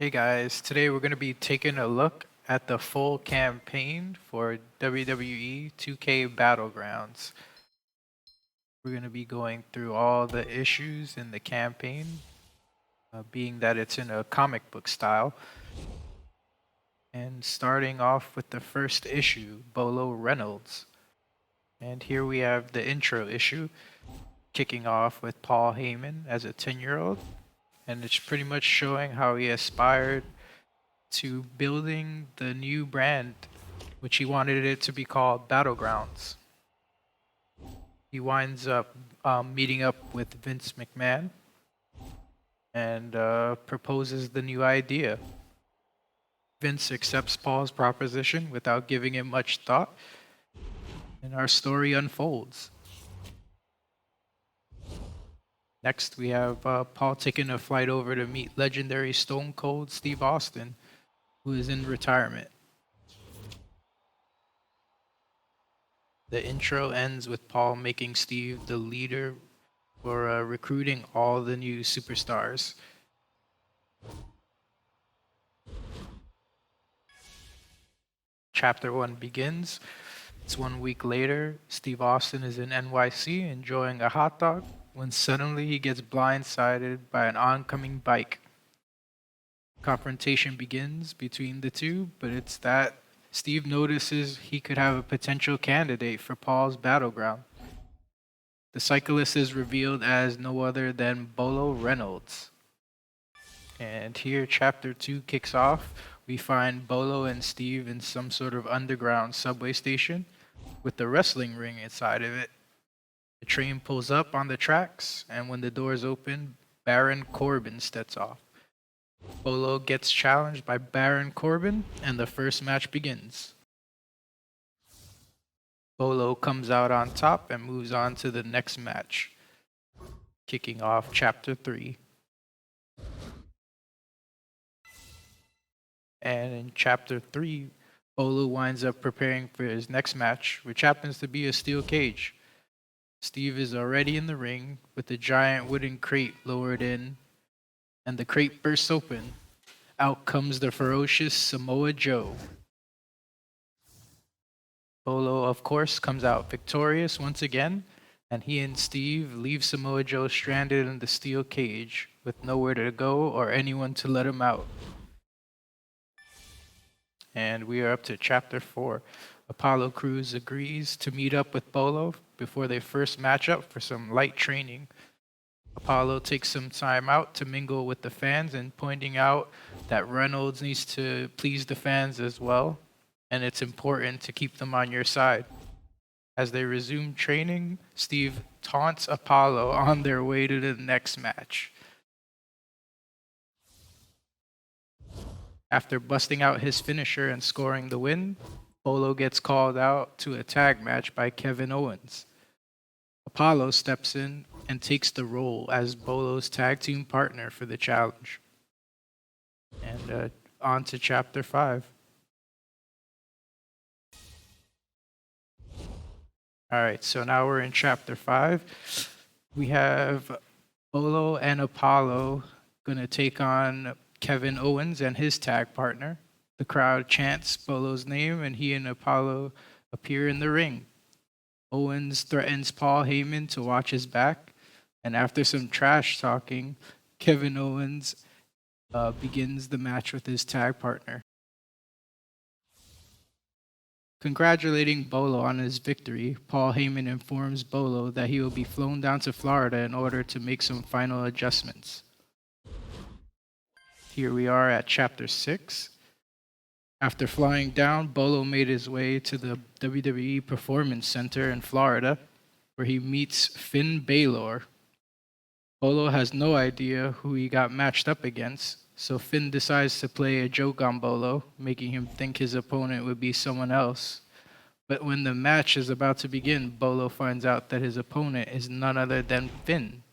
Hey guys, today we're going to be taking a look at the full campaign for WWE 2K Battlegrounds. We're going to be going through all the issues in the campaign, being that it's in a comic book style. And starting off with the first issue, Bolo Reynolds. And here we have the intro issue, kicking off with Paul Heyman as a 10-year-old. And it's pretty much showing how he aspired to building the new brand, which he wanted it to be called Battlegrounds. He winds up meeting up with Vince McMahon and proposes the new idea. Vince accepts Paul's proposition without giving it much thought, and our story unfolds. Next, we have Paul taking a flight over to meet legendary Stone Cold Steve Austin, who is in retirement. The intro ends with Paul making Steve the leader for recruiting all the new superstars. Chapter 1 begins. It's 1 week later. Steve Austin is in NYC enjoying a hot dog when suddenly he gets blindsided by an oncoming bike. Confrontation begins between the two, but it's that Steve notices he could have a potential candidate for Paul's battleground. The cyclist is revealed as no other than Bolo Reynolds. And here, chapter 2 kicks off. We find Bolo and Steve in some sort of underground subway station with the wrestling ring inside of it. The train pulls up on the tracks, and when the doors open, Baron Corbin steps off. Bolo gets challenged by Baron Corbin, and the first match begins. Bolo comes out on top and moves on to the next match, kicking off chapter 3. And in chapter 3, Bolo winds up preparing for his next match, which happens to be a steel cage. Steve is already in the ring with a giant wooden crate lowered in, and the crate bursts open. Out comes the ferocious Samoa Joe. Bolo, of course, comes out victorious once again, and he and Steve leave Samoa Joe stranded in the steel cage with nowhere to go or anyone to let him out. And we are up to chapter 4. Apollo Crews agrees to meet up with Bolo before they first match up for some light training. Apollo takes some time out to mingle with the fans and pointing out that Reynolds needs to please the fans as well, and it's important to keep them on your side. As they resume training, Steve taunts Apollo on their way to the next match. After busting out his finisher and scoring the win, Bolo gets called out to a tag match by Kevin Owens. Apollo steps in and takes the role as Bolo's tag team partner for the challenge. And on to chapter 5. All right, so now we're in chapter 5. We have Bolo and Apollo going to take on Kevin Owens and his tag partner. The crowd chants Bolo's name, and he and Apollo appear in the ring. Owens threatens Paul Heyman to watch his back, and after some trash talking, Kevin Owens begins the match with his tag partner. Congratulating Bolo on his victory, Paul Heyman informs Bolo that he will be flown down to Florida in order to make some final adjustments. Here we are at chapter 6. After flying down, Bolo made his way to the WWE Performance Center in Florida, where he meets Finn Balor. Bolo has no idea who he got matched up against, so Finn decides to play a joke on Bolo, making him think his opponent would be someone else. But when the match is about to begin, Bolo finds out that his opponent is none other than Finn.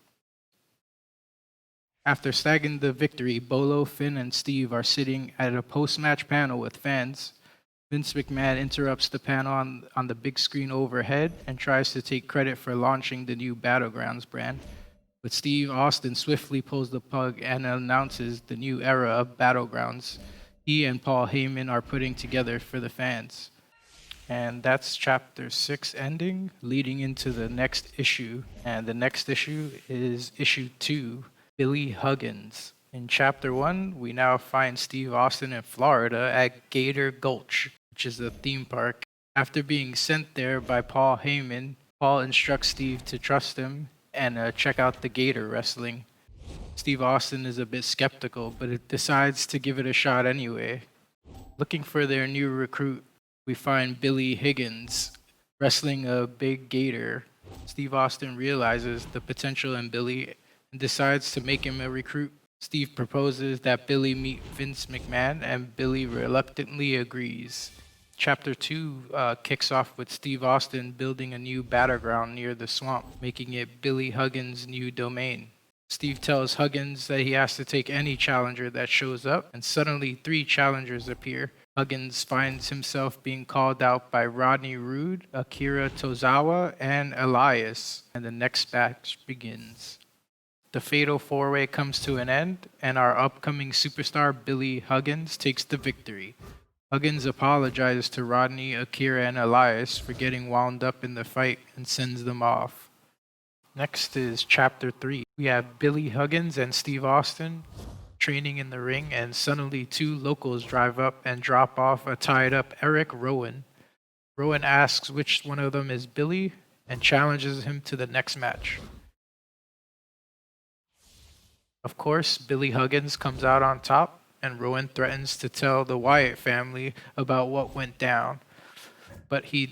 After snagging the victory, Bolo, Finn, and Steve are sitting at a post-match panel with fans. Vince McMahon interrupts the panel on the big screen overhead and tries to take credit for launching the new Battlegrounds brand, But Steve Austin swiftly pulls the plug and announces the new era of Battlegrounds he and Paul Heyman are putting together for the fans. And that's chapter 6 ending, leading into the next issue. And the next issue is issue 2, Billy Huggins. In chapter 1, we now find Steve Austin in Florida at Gator Gulch, which is a theme park. After being sent there by Paul Heyman, Paul instructs Steve to trust him and check out the Gator wrestling. Steve Austin is a bit skeptical, but it decides to give it a shot anyway. Looking for their new recruit, we find Billy Higgins wrestling a big gator. Steve Austin realizes the potential in Billy and decides to make him a recruit. Steve proposes that Billy meet Vince McMahon, and Billy reluctantly agrees. Chapter 2 kicks off with Steve Austin building a new battleground near the swamp, making it Billy Huggins' new domain. Steve tells Huggins that he has to take any challenger that shows up, and suddenly 3 challengers appear. Huggins finds himself being called out by Rodney Rude, Akira Tozawa, and Elias, and the next match begins. The fatal 4-way comes to an end, and our upcoming superstar Billy Huggins takes the victory. Huggins apologizes to Rodney, Akira, and Elias for getting wound up in the fight and sends them off. Next is chapter 3. We have Billy Huggins and Steve Austin training in the ring, and suddenly 2 locals drive up and drop off a tied up Eric Rowan. Rowan asks which one of them is Billy and challenges him to the next match. Of course, Billy Huggins comes out on top, and Rowan threatens to tell the Wyatt family about what went down. But he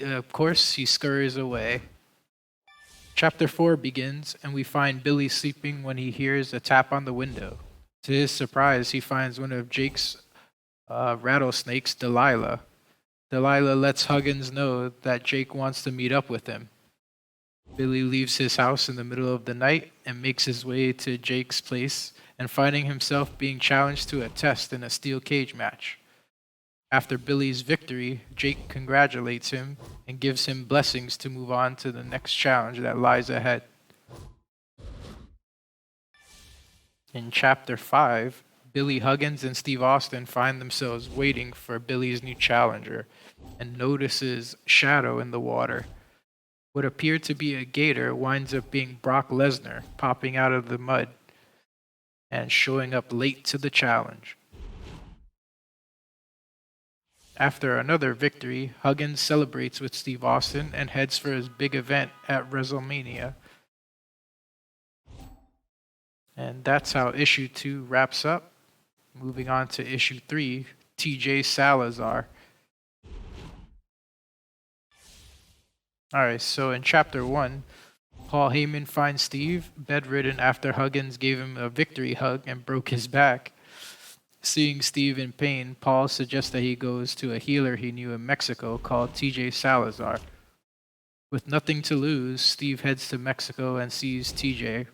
scurries away. Chapter 4 begins, and we find Billy sleeping when he hears a tap on the window. To his surprise, he finds one of Jake's rattlesnakes, Delilah. Delilah lets Huggins know that Jake wants to meet up with him. Billy leaves his house in the middle of the night and makes his way to Jake's place, and finding himself being challenged to a test in a steel cage match. After Billy's victory, Jake congratulates him and gives him blessings to move on to the next challenge that lies ahead. In chapter 5, Billy Huggins and Steve Austin find themselves waiting for Billy's new challenger and notices shadow in the water. What appeared to be a gator winds up being Brock Lesnar, popping out of the mud and showing up late to the challenge. After another victory, Huggins celebrates with Steve Austin and heads for his big event at WrestleMania. And that's how issue 2 wraps up. Moving on to issue 3, TJ Salazar. Alright, so in chapter 1, Paul Heyman finds Steve bedridden after Huggins gave him a victory hug and broke his back. Seeing Steve in pain, Paul suggests that he goes to a healer he knew in Mexico called TJ Salazar. With nothing to lose, Steve heads to Mexico and sees TJ.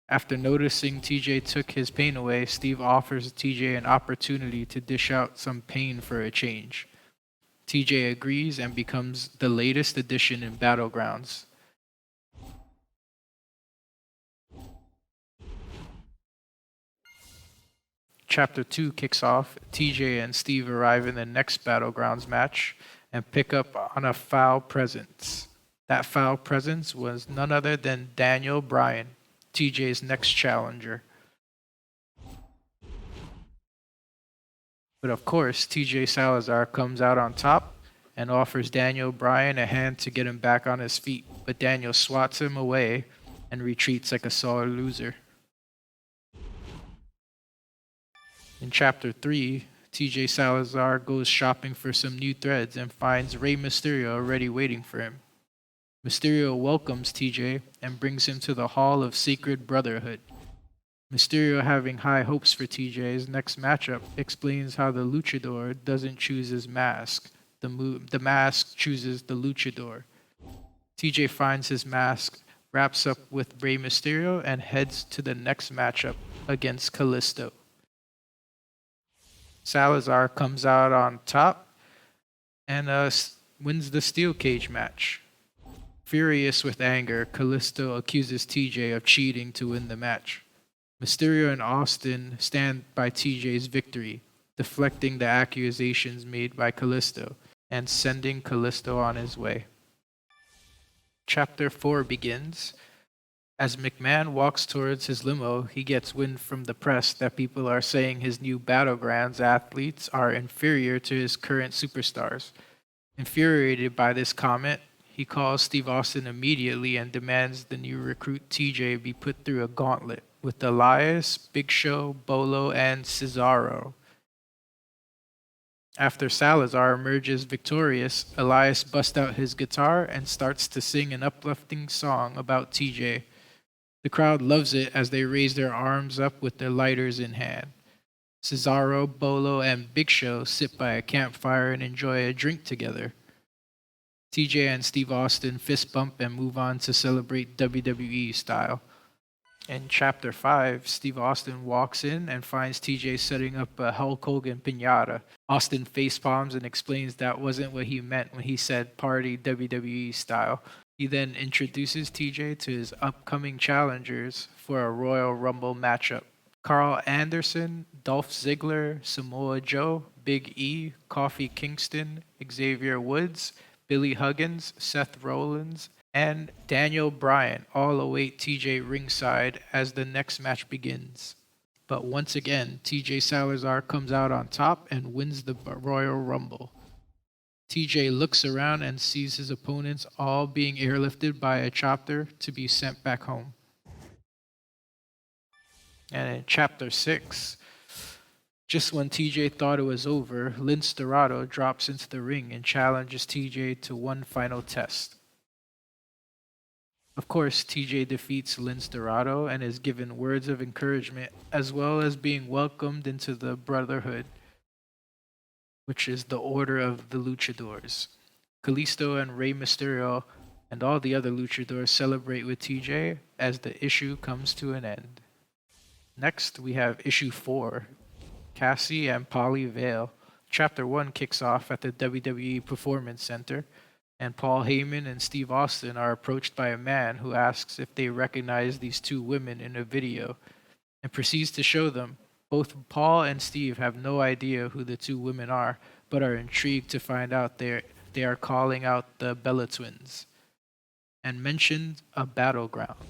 After noticing TJ took his pain away, Steve offers TJ an opportunity to dish out some pain for a change. TJ agrees and becomes the latest addition in Battlegrounds. Chapter 2 kicks off. TJ and Steve arrive in the next Battlegrounds match and pick up on a foul presence. That foul presence was none other than Daniel Bryan, TJ's next challenger. But of course, TJ Salazar comes out on top and offers Daniel Bryan a hand to get him back on his feet, but Daniel swats him away and retreats like a sore loser. In chapter 3, TJ Salazar goes shopping for some new threads and finds Rey Mysterio already waiting for him. Mysterio welcomes TJ and brings him to the Hall of Sacred Brotherhood. Mysterio, having high hopes for TJ's next matchup, explains how the luchador doesn't choose his mask. The mask chooses the luchador. TJ finds his mask, wraps up with Rey Mysterio, and heads to the next matchup against Kalisto. Salazar comes out on top and wins the steel cage match. Furious with anger, Kalisto accuses TJ of cheating to win the match. Mysterio and Austin stand by TJ's victory, deflecting the accusations made by Kalisto and sending Kalisto on his way. Chapter 4 begins. As McMahon walks towards his limo, he gets wind from the press that people are saying his new Battlegrounds athletes are inferior to his current superstars. Infuriated by this comment, he calls Steve Austin immediately and demands the new recruit TJ be put through a gauntlet with Elias, Big Show, Bolo, and Cesaro. After Salazar emerges victorious, Elias busts out his guitar and starts to sing an uplifting song about TJ. The crowd loves it as they raise their arms up with their lighters in hand. Cesaro, Bolo, and Big Show sit by a campfire and enjoy a drink together. TJ and Steve Austin fist bump and move on to celebrate WWE style. In Chapter 5, Steve Austin walks in and finds TJ setting up a Hulk Hogan piñata. Austin facepalms and explains that wasn't what he meant when he said party WWE style. He then introduces TJ to his upcoming challengers for a Royal Rumble matchup. Carl Anderson, Dolph Ziggler, Samoa Joe, Big E, Kofi Kingston, Xavier Woods, Billy Huggins, Seth Rollins, and Daniel Bryan all await TJ ringside as the next match begins. But once again, TJ Salazar comes out on top and wins the Royal Rumble. TJ looks around and sees his opponents all being airlifted by a chopper to be sent back home. And in Chapter 6, just when TJ thought it was over, Lince Dorado drops into the ring and challenges TJ to one final test. Of course, TJ defeats Lince Dorado and is given words of encouragement as well as being welcomed into the Brotherhood, which is the order of the Luchadors. Kalisto and Rey Mysterio and all the other Luchadors celebrate with TJ as the issue comes to an end. Next, we have Issue 4, Cassie and Polly Vale. Chapter 1 kicks off at the WWE Performance Center, and Paul Heyman and Steve Austin are approached by a man who asks if they recognize these two women in a video and proceeds to show them. Both Paul and Steve have no idea who the two women are, but are intrigued to find out they are calling out the Bella Twins and mentioned a battleground.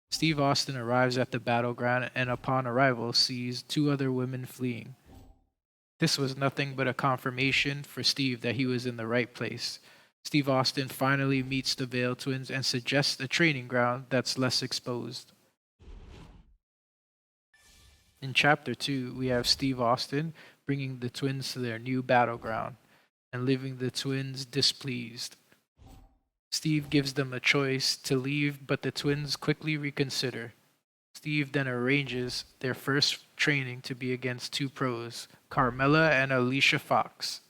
Steve Austin arrives at the battleground and upon arrival sees two other women fleeing. This was nothing but a confirmation for Steve that he was in the right place. Steve Austin finally meets the Vale Twins and suggests a training ground that's less exposed. In Chapter 2, we have Steve Austin bringing the twins to their new battleground and leaving the twins displeased. Steve gives them a choice to leave, but the twins quickly reconsider. Steve then arranges their first training to be against two pros, Carmella and Alicia Fox.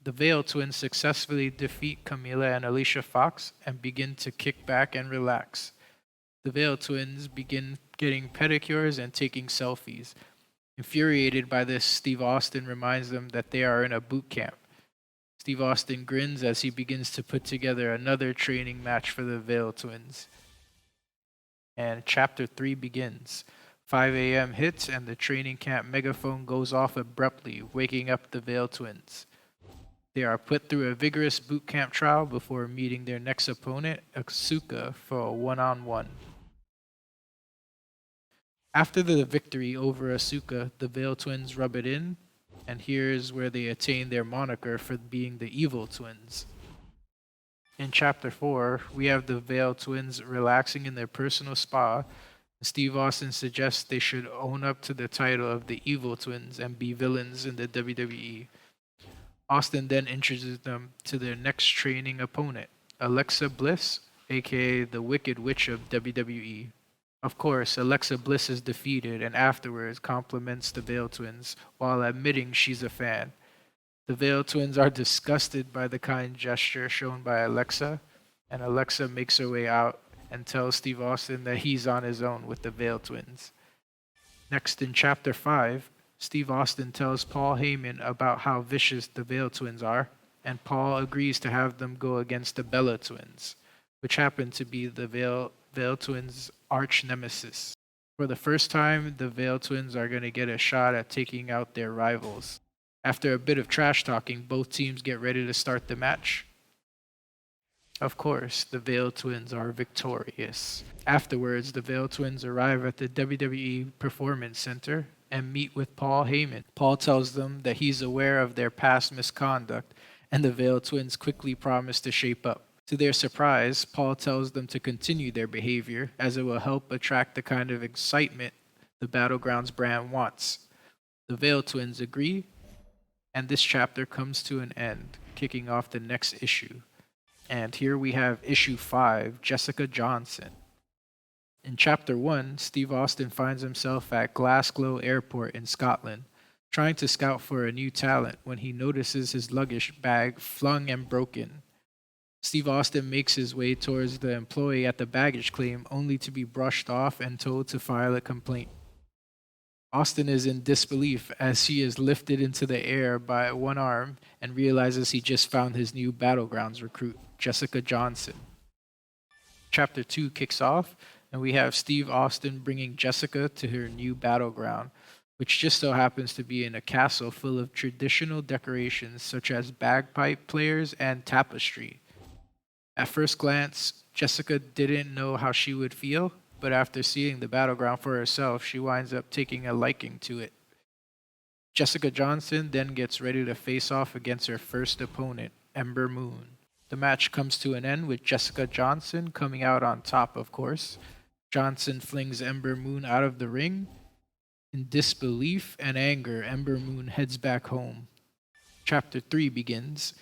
The Vale Twins successfully defeat Camila and Alicia Fox and begin to kick back and relax. The Vale Twins begin getting pedicures and taking selfies. Infuriated by this, Steve Austin reminds them that they are in a boot camp. Steve Austin grins as he begins to put together another training match for the Vale Twins. And Chapter 3 begins. 5 a.m. hits and the training camp megaphone goes off abruptly, waking up the Vale Twins. They are put through a vigorous boot camp trial before meeting their next opponent, Asuka, for a one-on-one. After the victory over Asuka, the Vale Twins rub it in, and here's where they attain their moniker for being the Evil Twins. In Chapter 4, we have the Vale Twins relaxing in their personal spa. Steve Austin suggests they should own up to the title of the Evil Twins and be villains in the WWE. Austin then introduces them to their next training opponent, Alexa Bliss, aka the Wicked Witch of WWE. Of course, Alexa Bliss is defeated and afterwards compliments the Vale Twins while admitting she's a fan. The Vale Twins are disgusted by the kind gesture shown by Alexa, and Alexa makes her way out and tells Steve Austin that he's on his own with the Vale Twins. Next, in Chapter 5, Steve Austin tells Paul Heyman about how vicious the Vale Twins are, and Paul agrees to have them go against the Bella twins, which happen to be the Veil twins' arch nemesis. For the first time, the Veil twins are going to get a shot at taking out their rivals. After a bit of trash talking, both teams get ready to start the match. Of course, the Veil twins are victorious. Afterwards, the Veil twins arrive at the WWE Performance Center and meet with Paul Heyman. Paul tells them that he's aware of their past misconduct, and the Veil twins quickly promise to shape up. To their surprise, Paul tells them to continue their behavior, as it will help attract the kind of excitement the Battlegrounds brand wants. The Veil twins agree, and this chapter comes to an end, kicking off the next issue. And here we have issue 5, Jessica Johnson. In chapter 1, Steve Austin finds himself at Glasgow Airport in Scotland, trying to scout for a new talent when he notices his luggage bag flung and broken. Steve Austin makes his way towards the employee at the baggage claim, only to be brushed off and told to file a complaint. Austin is in disbelief as he is lifted into the air by one arm and realizes he just found his new Battlegrounds recruit, Jessica Johnson. Chapter 2 kicks off, and we have Steve Austin bringing Jessica to her new battleground, which just so happens to be in a castle full of traditional decorations such as bagpipe players and tapestry. At first glance, Jessica didn't know how she would feel, but after seeing the battleground for herself, she winds up taking a liking to it. Jessica Johnson then gets ready to face off against her first opponent, Ember Moon. The match comes to an end with Jessica Johnson coming out on top, of course. Johnson flings Ember Moon out of the ring. In disbelief and anger, Ember Moon heads back home. Chapter 3 begins,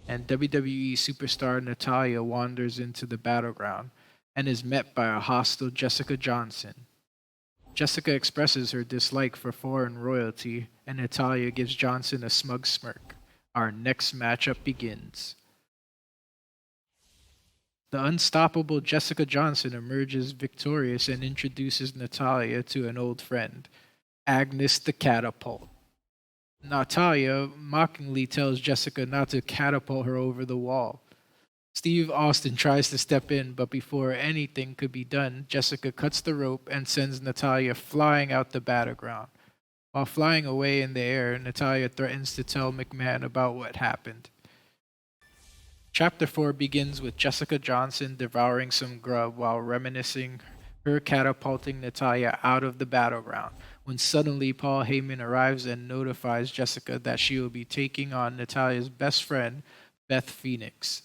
and WWE superstar Natalya wanders into the battleground and is met by a hostile Jessica Johnson. Jessica expresses her dislike for foreign royalty, and Natalya gives Johnson a smug smirk. Our next matchup begins. The unstoppable Jessica Johnson emerges victorious and introduces Natalya to an old friend, Agnes the Catapult. Natalya mockingly tells Jessica not to catapult her over the wall. Steve Austin tries to step in, but before anything could be done, Jessica cuts the rope and sends Natalya flying out the battleground. While flying away in the air, Natalya threatens to tell McMahon about what happened. Chapter 4 begins with Jessica Johnson devouring some grub while reminiscing her catapulting Natalya out of the battleground, when suddenly Paul Heyman arrives and notifies Jessica that she will be taking on Natalya's best friend, Beth Phoenix.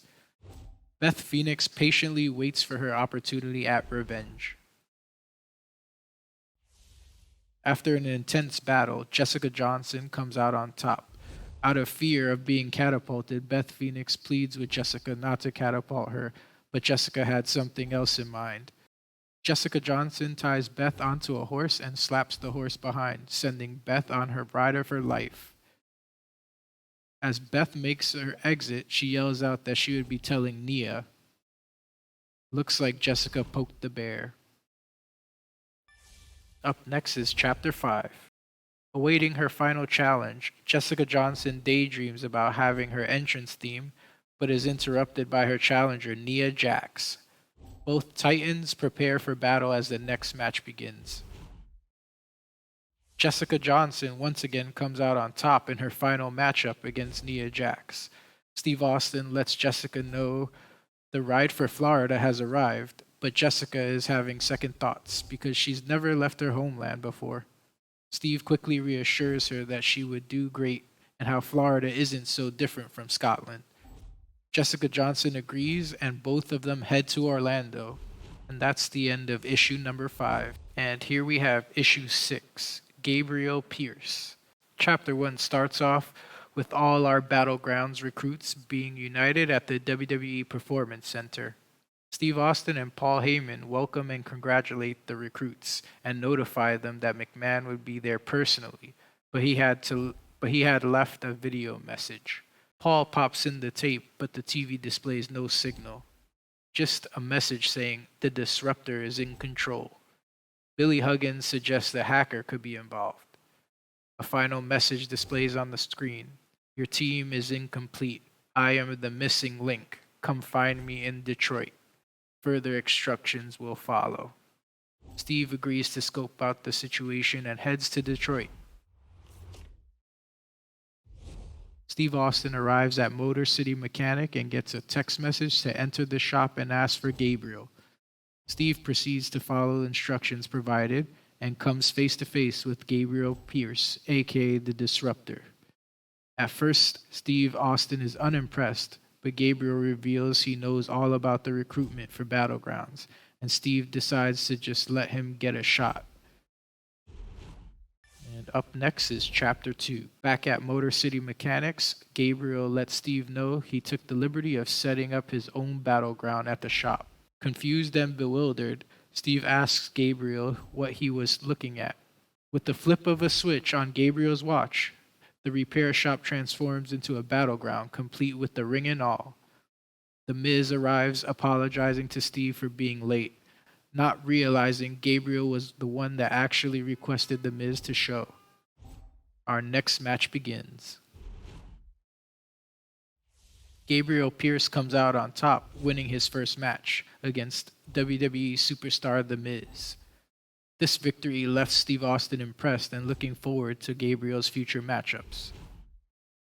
Beth Phoenix patiently waits for her opportunity at Revenge. After an intense battle, Jessica Johnson comes out on top. Out of fear of being catapulted, Beth Phoenix pleads with Jessica not to catapult her, but Jessica had something else in mind. Jessica Johnson ties Beth onto a horse and slaps the horse behind, sending Beth on her ride of her life. As Beth makes her exit, she yells out that she would be telling Nia. Looks like Jessica poked the bear. Up next is Chapter 5. Awaiting her final challenge, Jessica Johnson daydreams about having her entrance theme, but is interrupted by her challenger, Nia Jax. Both Titans prepare for battle as the next match begins. Jessica Johnson once again comes out on top in her final matchup against Nia Jax. Steve Austin lets Jessica know the ride for Florida has arrived, but Jessica is having second thoughts because she's never left her homeland before. Steve quickly reassures her that she would do great and how Florida isn't so different from Scotland. Jessica Johnson agrees, and both of them head to Orlando. And that's the end of issue number 5. And here we have issue 6, Gabriel Pierce. Chapter 1 starts off with all our Battlegrounds recruits being united at the WWE Performance Center. Steve Austin and Paul Heyman welcome and congratulate the recruits and notify them that McMahon would be there personally, but he had left a video message. Paul pops in the tape, but the TV displays no signal. Just a message saying the disruptor is in control. Billy Huggins suggests the hacker could be involved. A final message displays on the screen. Your team is incomplete. I am the missing link. Come find me in Detroit. Further instructions will follow. Steve agrees to scope out the situation and heads to Detroit. Steve Austin arrives at Motor City Mechanic and gets a text message to enter the shop and ask for Gabriel. Steve proceeds to follow instructions provided and comes face to face with Gabriel Pierce, aka the Disruptor. At first, Steve Austin is unimpressed, but Gabriel reveals he knows all about the recruitment for Battlegrounds, and Steve decides to just let him get a shot. And up next is Chapter 2. Back at Motor City Mechanics, Gabriel lets Steve know he took the liberty of setting up his own battleground at the shop. Confused and bewildered, Steve asks Gabriel what he was looking at. With the flip of a switch on Gabriel's watch, the repair shop transforms into a battleground, complete with the ring and all. The Miz arrives, apologizing to Steve for being late, not realizing Gabriel was the one that actually requested the Miz to show. Our next match begins. Gabriel Pierce comes out on top, winning his first match against WWE superstar The Miz. This victory left Steve Austin impressed and looking forward to Gabriel's future matchups.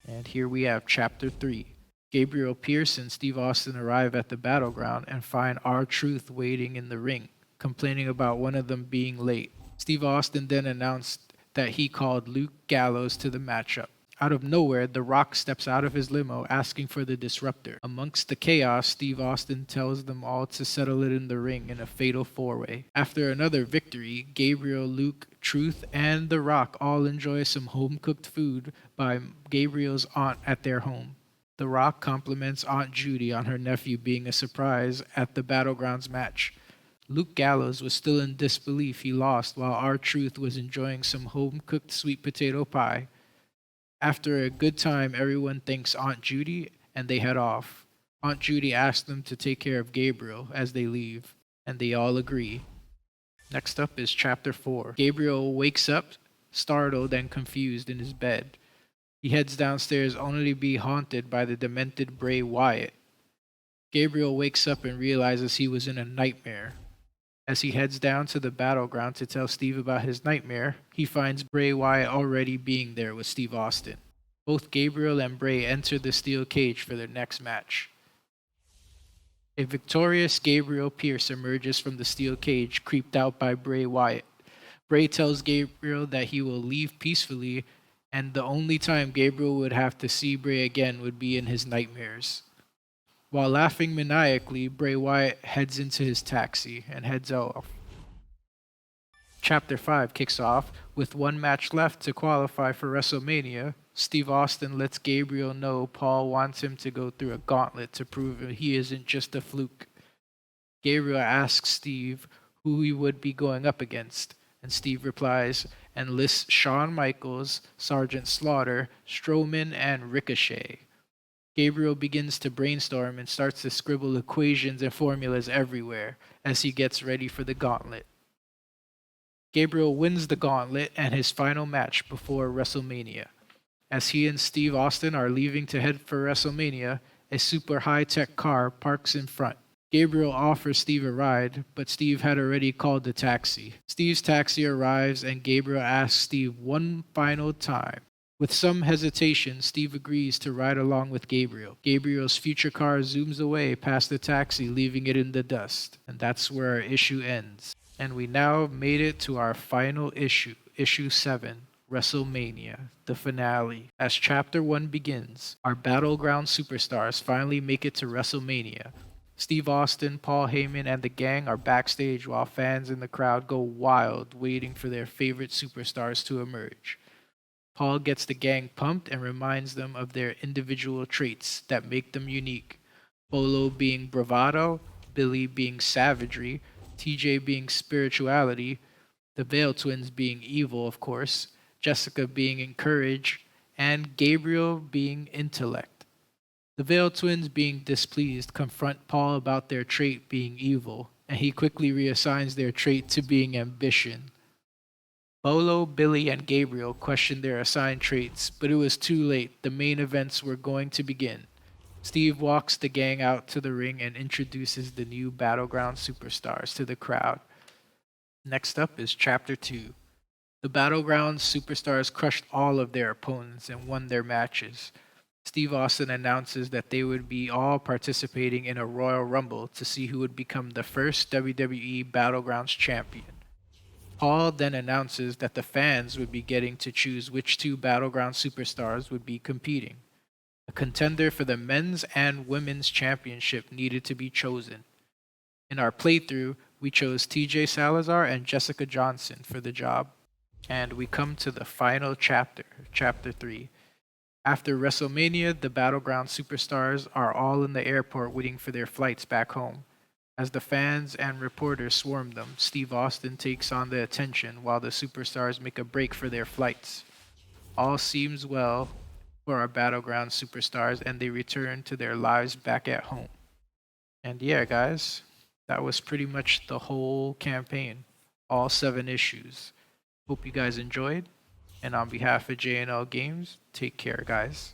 And here we have Chapter 3. Gabriel Pierce and Steve Austin arrive at the battleground and find R-Truth waiting in the ring, complaining about one of them being late. Steve Austin then announced that he called Luke Gallows to the matchup. Out of nowhere, The Rock steps out of his limo asking for the Disruptor. Amongst the chaos, Steve Austin tells them all to settle it in the ring in a fatal four-way. After another victory, Gabriel, Luke, Truth, and The Rock all enjoy some home-cooked food by Gabriel's aunt at their home. The Rock compliments Aunt Judy on her nephew being a surprise at the Battlegrounds match. Luke Gallows was still in disbelief he lost while R-Truth was enjoying some home-cooked sweet potato pie. After a good time, everyone thanks Aunt Judy and they head off. Aunt Judy asks them to take care of Gabriel as they leave, and they all agree. Next up is Chapter 4. Gabriel wakes up, startled and confused in his bed. He heads downstairs only to be haunted by the demented Bray Wyatt. Gabriel wakes up and realizes he was in a nightmare. As he heads down to the battleground to tell Steve about his nightmare, he finds Bray Wyatt already being there with Steve Austin. Both Gabriel and Bray enter the steel cage for their next match. A victorious Gabriel Pierce emerges from the steel cage, creeped out by Bray Wyatt. Bray tells Gabriel that he will leave peacefully, and the only time Gabriel would have to see Bray again would be in his nightmares. While laughing maniacally, Bray Wyatt heads into his taxi and heads off. Chapter 5 kicks off with one match left to qualify for WrestleMania. Steve Austin lets Gabriel know Paul wants him to go through a gauntlet to prove he isn't just a fluke. Gabriel asks Steve who he would be going up against, and Steve replies and lists Shawn Michaels, Sergeant Slaughter, Strowman, and Ricochet. Gabriel begins to brainstorm and starts to scribble equations and formulas everywhere as he gets ready for the gauntlet. Gabriel wins the gauntlet and his final match before WrestleMania. As he and Steve Austin are leaving to head for WrestleMania, a super high-tech car parks in front. Gabriel offers Steve a ride, but Steve had already called the taxi. Steve's taxi arrives and Gabriel asks Steve one final time. With some hesitation, Steve agrees to ride along with Gabriel. Gabriel's future car zooms away past the taxi, leaving it in the dust. And that's where our issue ends. And we now made it to our final issue, Issue 7, WrestleMania, the finale. As Chapter 1 begins, our battleground superstars finally make it to WrestleMania. Steve Austin, Paul Heyman, and the gang are backstage while fans in the crowd go wild, waiting for their favorite superstars to emerge. Paul gets the gang pumped and reminds them of their individual traits that make them unique. Bolo being bravado, Billy being savagery, TJ being spirituality, the Vale twins being evil, of course, Jessica being courage, and Gabriel being intellect. The Vale twins being displeased confront Paul about their trait being evil, and he quickly reassigns their trait to being ambition. Bolo, Billy, and Gabriel questioned their assigned traits, but it was too late. The main events were going to begin. Steve walks the gang out to the ring and introduces the new Battleground superstars to the crowd. Next up is Chapter 2. The Battleground superstars crushed all of their opponents and won their matches. Steve Austin announces that they would be all participating in a Royal Rumble to see who would become the first WWE Battlegrounds champion. Paul then announces that the fans would be getting to choose which two Battleground superstars would be competing. A contender for the men's and women's championship needed to be chosen. In our playthrough, we chose TJ Salazar and Jessica Johnson for the job. And we come to the final chapter, Chapter 3. After WrestleMania, the Battleground superstars are all in the airport waiting for their flights back home. As the fans and reporters swarm them, Steve Austin takes on the attention while the superstars make a break for their flights. All seems well for our Battleground superstars, and they return to their lives back at home. And yeah, guys, that was pretty much the whole campaign, all 7 issues. Hope you guys enjoyed. And on behalf of JNL Games, take care, guys.